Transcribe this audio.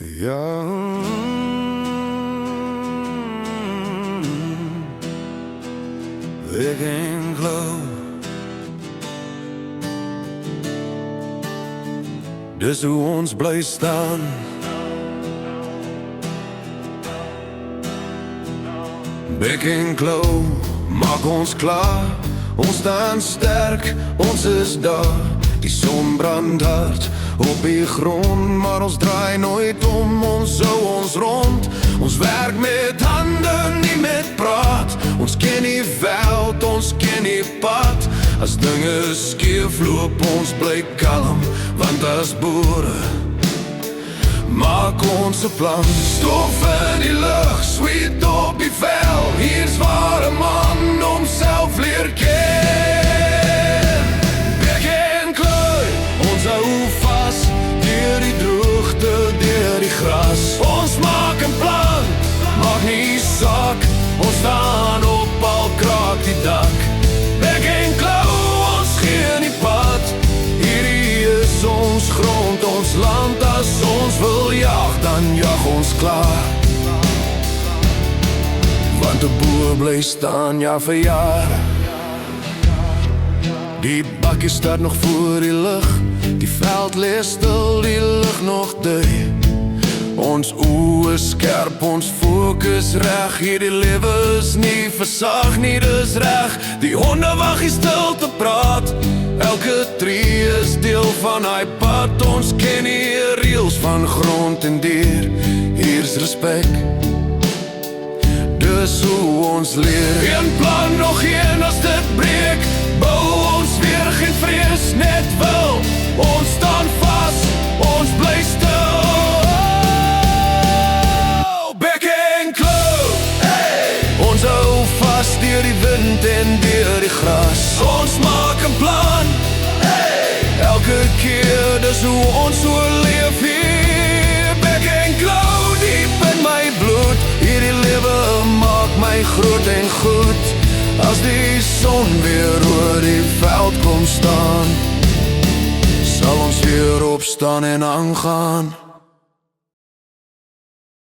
Ja, ik in geloof. Dus hoe ons blijft staan. Ik in geloof, maak ons klaar. Ons staan sterk, ons is daar. Die zon brandt hard op die grond, maar ons draai nooit om, ons hou ons rond. Ons werk met handen, niet met praat. Ons ken die veld, ons ken die pad. As dinge skeef loop, ons bly kalm, want as boere maak ons 'n plan. Stof in die lug, sweet op die vel. Hier's waar 'n man homself leer ken. Bek en klui, ons hou vas, deur die droogte, deur die gras. Ons maak 'n plan, maak nie saak. Ons staan op, al kraak die dak. Bek en klou, ons gee nie pad. Hierdie is ons grond, ons land. As ons wil jag, dan jag ons klaar. Want de boer bly staan jaar vir jaar. Die bakkie staat nog voor die lug. Die veld lees stil, die lug nog dui. Ons oë skerp, ons fokus reg. Hierdie lewe is nie versag nie, dis reg. Die honde wag hier stil te praat. Elke tree is deel van hy pad. Ons ken die reëls van grond en dier. Hier's respek, dus hoe ons leer. Een plan, nog een as dit breek. Bou ons weer, geen vrees, net wil. Ons staan vas, ons bly stil. Bek en klou, hey! Ons hou vas deur die wind en deur die gras. Ons maak 'n plan, hey! Elke keer, dis hoe ons oorleef hier. Bek en klou, diep in my bloed. Hierdie lewe maak my groot en goed. As die son weer oor die veld kom staan, sal ons weer opstaan en aangaan.